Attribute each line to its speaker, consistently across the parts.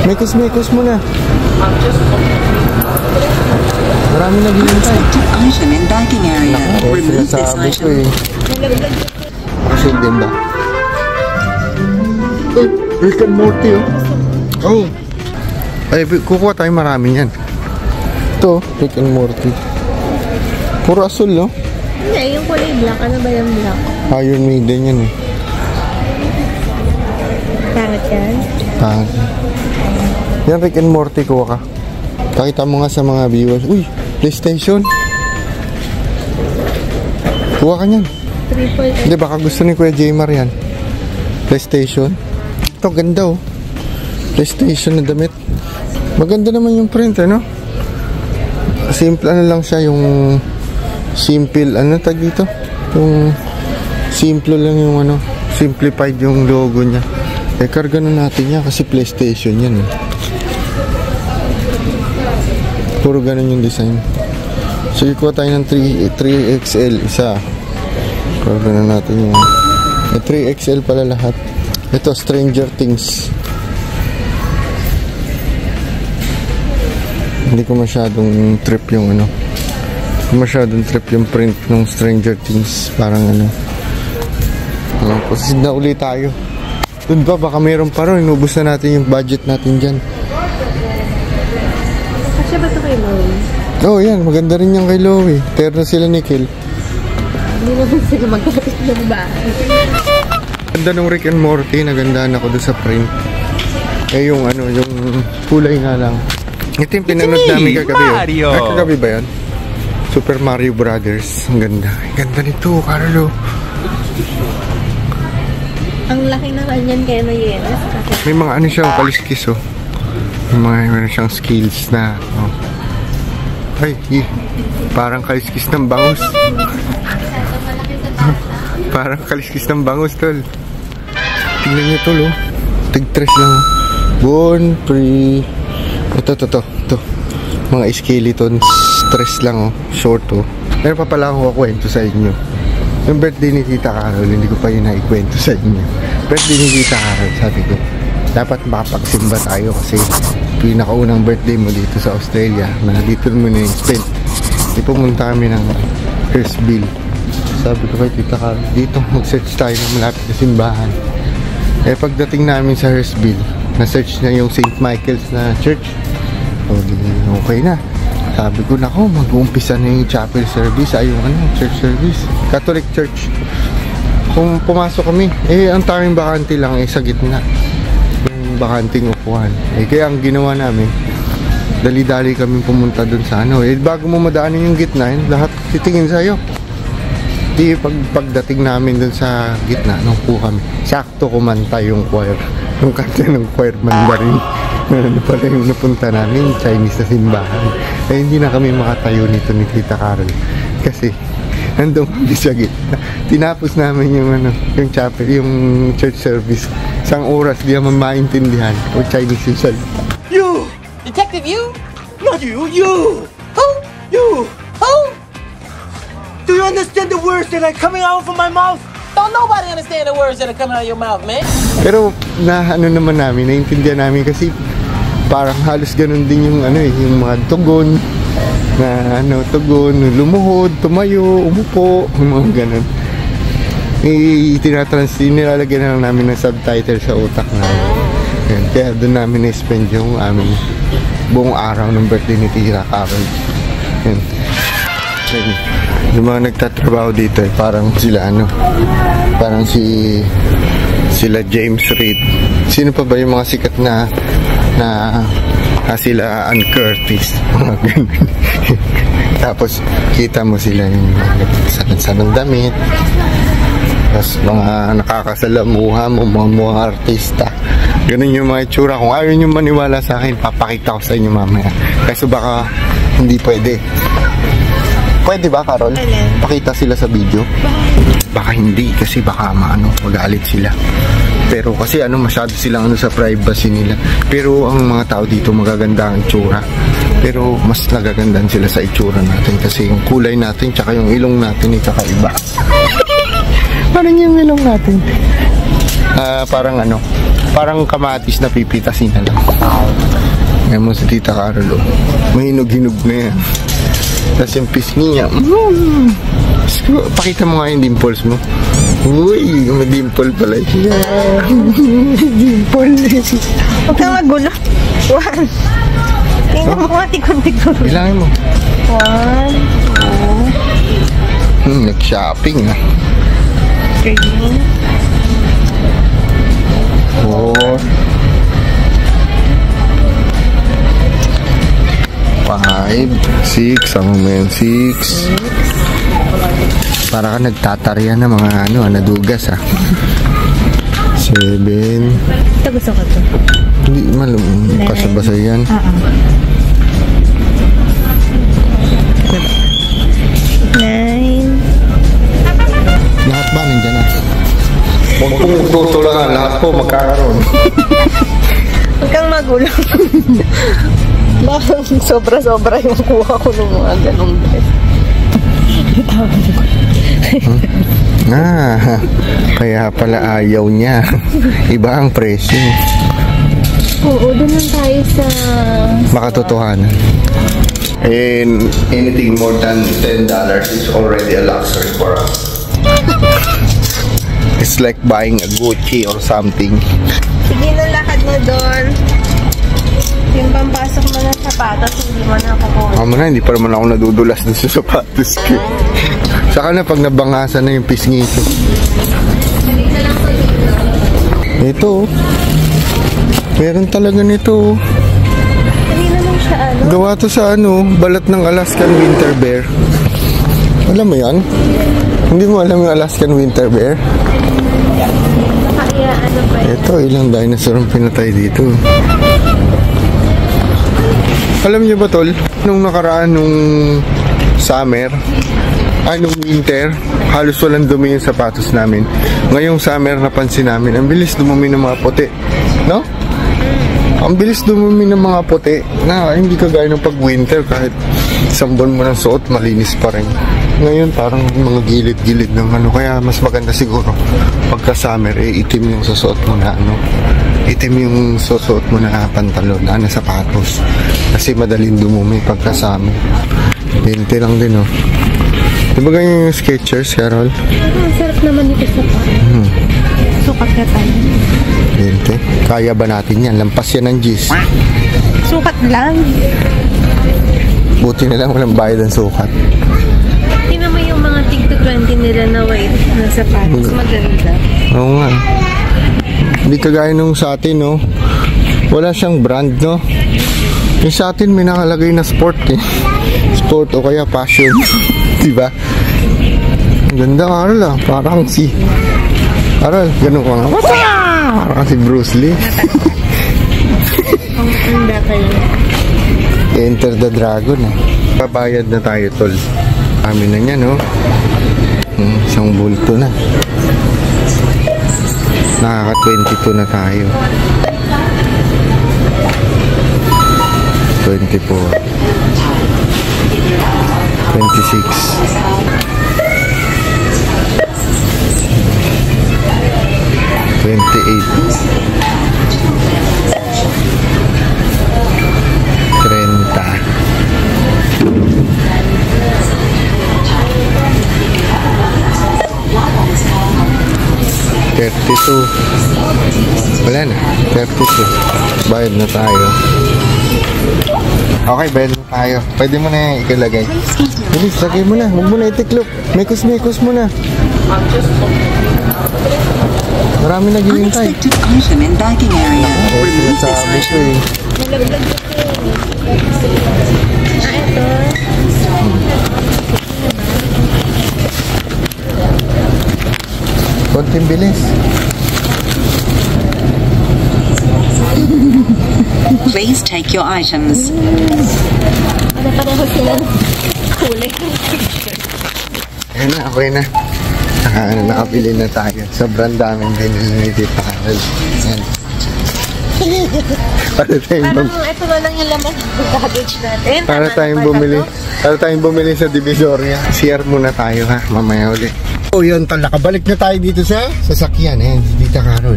Speaker 1: Mekos muna. Marami naghihintay.
Speaker 2: Item in banking area. Remove this item.
Speaker 1: Kasi din ba? Rick and Morty, oh. Ay, kukuha tayo marami yan. Ito, Rick and Morty. Puro asul, no?
Speaker 3: Hindi, yung kulay black. Ano ba yung black?
Speaker 1: Iron Maiden yan, eh.
Speaker 3: Pangit yan?
Speaker 1: Pangit. Yan, Rick and Morty, kuha ka. Pakita mo nga sa mga viewers. Uy, PlayStation. Kuha ka yan.
Speaker 3: 3.8.
Speaker 1: Hindi, baka gusto ni Kuya Jaymar yan. PlayStation. Ito, ganda, oh. PlayStation na damit. Maganda naman yung print, ano? Simple, ano lang siya, yung simple, ano tag dito? Yung simple lang yung ano, simplified yung logo niya. Eh, karga na natin yan kasi PlayStation yan, eh. Puro ganun yung design. So, ikuha tayo ng 3XL isa. Karga na natin yung 3XL pala lahat. Ito, Stranger Things. Hindi ko masyadong trip yung ano. Masyadong trip yung print ng Stranger Things. Parang ano. Kasi na uli tayo. Doon ba? Baka meron pa rin. Inubos na natin yung budget natin dyan.
Speaker 3: Kasi ba ito kay Loie?
Speaker 1: Oh, yan. Maganda rin yung kay Loie. Terno sila ni Kel.
Speaker 3: Hindi naman sila magkakapit ng bahay.
Speaker 1: Ganda nung Rick and Morty. Nagandaan ako doon sa print. Eh, yung ano, yung kulay nga lang. Ito yung pinanood namin kagabi.
Speaker 4: Mario!
Speaker 1: Ay, kagabi ba yan? Super Mario Brothers. Ang ganda. Ang ganda nito, Carlo.
Speaker 3: Ang laki naman yan kaya na yenas.
Speaker 1: May mga ano siya, kaliskis, oh. May mga siyang skills na, oh. Ay, parang kaliskis ng bangus. Parang kaliskis ng bangus, tol. Tingnan niyo, tol, oh. Tig-tres lang. Born free. Ito. Mga skeletons. Stress lang, oh. Short, oh. Meron pa pala akong kwento sa inyo. Yung birthday ni Tita Carol, hindi ko pa yun naikwento sa inyo. Birthday ni Tita Carol, sabi ko, dapat makapagsimba tayo kasi pinakaunang birthday mo dito sa Australia na dito mo na yung spend. Pumunta kami ng Hurstville. Sabi ko kay Tita Carol, dito mag-search tayo ng malapit na simbahan. Eh, pagdating namin sa Hurstville, na-search na yung St. Michael's na church. O, okay na. Sabi ko, nako, mag-uumpisa na yung chapel service, ay yung ano, church service. Catholic church. Kung pumasok kami, eh, ang tanging bakante lang, eh, sa gitna. Yung bakanting upuan. Eh, kaya ang ginawa namin, dali-dali kami pumunta dun sa ano. Eh, bago mo madaanin yung gitna, lahat titingin sa'yo. Di, pagdating namin dun sa gitna, nung po kami, sakto kumanta yung choir. Yung kanta ng choir Mandarin. Ano pala yung napunta namin, Chinese na simbahan. Eh, hindi na kami makatayo nito ni Tita Carol. Kasi, nandun kami sa gitna. Tinapos namin yung ano, yung chapel, yung church service. Isang oras, di naman maintindihan. O Chinese yung salita.
Speaker 4: You! Detective, you? Not you, you! Who? You! Who? Do you understand the words that are coming out from my mouth? Don't nobody understand the words that are coming out of your mouth, man.
Speaker 1: Pero, na ano naman namin, naintindihan namin kasi parang halos ganun din yung ano eh, yung mga tugon na ano, tugon, lumuhod, tumayo, umupo, mga ganun. Nilalagyan na lang namin ng subtitle sa utak namin. Yan. Kaya doon namin na-spend yung aming buong araw ng birthday ni Tita Carol. Yan. Yung mga nagtatrabaho dito eh, parang sila ano, parang sila James Reid. Sino pa ba yung mga sikat na sila Ann Curtis, mga ganun. Tapos kita mo sila yung nagsasanang damit, tapos mga nakakasalamuha mo, mga artista. Ganun yung mga itsura. Kung ayaw nyo maniwala sa akin, papakita ko sa inyo mamaya. Kasi baka hindi pwede. Pwede ba, Carol? Pakita sila sa video? Baka hindi, kasi baka magalit sila. Pero kasi masyado silang sa privacy nila. Pero ang mga tao dito magaganda ang itsura. Pero mas nagagandaan sila sa itsura natin kasi yung kulay natin tsaka yung ilong natin kakaiba. Parang yung ilong natin. Parang Parang kamatis na pipitasin na lang. Ngayon mo si Tita Carol, oh. Mahinog-hinog na yan. Tapos yung pisngi niya. Pakita mo nga yung dimples mo. Uy, may dimple pala. Yeah. Dimple.
Speaker 3: Huwag kang magulo. 1. Tingnan mo nga, tikon-tikon.
Speaker 1: Bilangin mo.
Speaker 3: 1, 2,
Speaker 1: Nag-shopping ah.
Speaker 3: 3,
Speaker 1: 4, 5, 6, sama mo yan, 6. Para ka nagtatarya na mga nadugas ah. 7.
Speaker 3: Ito gusto ko to.
Speaker 1: Hindi malum, basa-basa yan.
Speaker 3: 9.
Speaker 1: Lahat ba nandyan ah? Huwag kong tutulangan, lahat po magkakaroon.
Speaker 3: Huwag kang magulo. Bakit sobra-sobra yung kuha ko ng mga ganong dress.
Speaker 1: Kaya pala ayaw niya. Iba ang presyo.
Speaker 3: Oo, doon lang tayo sa...
Speaker 1: Makatotohanan. And anything more than $10 is already a luxury for us. It's like buying a Gucci or something.
Speaker 3: Sige na, lakad mo doon. Yung pampasok mo ng sapatos, hindi mo na kukuha.
Speaker 1: Amo na, hindi pa naman ako nadudulas dun sa sapatos ko. Saka na pag nabangasan na yung pisngi ko. Ito. Meron talaga nito.
Speaker 3: Hindi naman siya
Speaker 1: Gawa to sa balat ng Alaskan Winter Bear. Alam mo yan? Hindi mo alam yung Alaskan Winter Bear?
Speaker 3: Kaya pa yun?
Speaker 1: Ito, ilang dinosaur ang pinatay dito. Alam niyo ba, tol? Nung nakaraan nung summer, nung winter, halos walang dumi yung sapatos namin. Ngayong summer, napansin namin, ang bilis dumumi ng mga puti. No? Ang bilis dumumi ng mga puti na hindi kagaya ng pag-winter, kahit isang buwan mo ng suot, malinis pa rin. Ngayon, parang mga gilid-gilid ng kaya mas maganda siguro pagka summer, itim yung susuot mo na itim yung susuot mo na pantalon, sapatos. Kasi madaling dumumi pagka summer. 20 lang din, oh. Diba ganyan yung Skechers, Carol?
Speaker 3: Ang sarap naman ito sa pa. Sukat na tayo.
Speaker 1: 20. Kaya ba natin yan? Lampas yan ng G's.
Speaker 3: Sukat lang.
Speaker 1: Buti na lang walang bayad ng sukat.
Speaker 3: Tingnan mo yung mga tig-to 20 nila na white na sapatos. Maganda.
Speaker 1: Oo nga. Hindi kagaya nung sa atin, no? Wala siyang brand, no? Yung sa atin may nakalagay na sport, eh. Sport o kaya fashion. Diba? Ang ganda, Carol, ah. Parang si... Carol, ganun ko nga. Parang si Bruce Lee.
Speaker 3: Ang ganda kayo.
Speaker 1: Enter the Dragon, eh. Babayad na tayo, tol. Kami na niya, no? Isang bulto na. Nakaka-22 na tayo. 24. 26. 32. Wala na. 32. Bayad na tayo. Okay, bayad na tayo. Pwede mo na ikalagay. Bilis, lagay mo na. Huwag mo na itiklop. Mekos-mekos mo na. Marami naghihintay.
Speaker 2: Unexpected item in bagging area. Remove this
Speaker 1: Sabi ko
Speaker 2: item.
Speaker 1: eh.
Speaker 3: Nalaglag ito. Ito.
Speaker 1: Konting bilis.
Speaker 2: Please take your items.
Speaker 3: Pareho sila ng kulay ng picture.
Speaker 1: Ayan na, okay na. Nakabili na tayo. Sobrang daming binili ni Tita Carol. Ayan. Para tayong
Speaker 3: ito na lang yung laman ng package natin.
Speaker 1: Para tayong bumili sa Divisoria. Share muna tayo, ha, mamaya ulit. Oh, yun tol, nakabalik na tayo dito sa sasakyan. Ayan, si Tita Carol.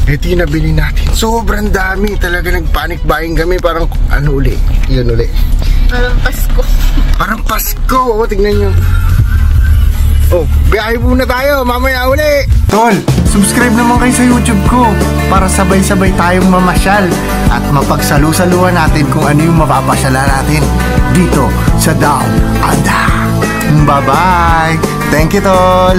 Speaker 1: Ito yung nabili natin. Sobrang dami. Talaga nag-panic buying kami. Parang ano uli? Yun uli.
Speaker 3: Parang Pasko.
Speaker 1: Parang Pasko. O, tignan nyo. Oh, biyahe muna tayo. Mamaya uli. Tol, subscribe naman kayo sa YouTube ko para sabay-sabay tayong mamasyal at mapagsalu-saluhan natin kung ano yung mapapasyala natin dito sa Down Under. Bye-bye. Thank you, Tol.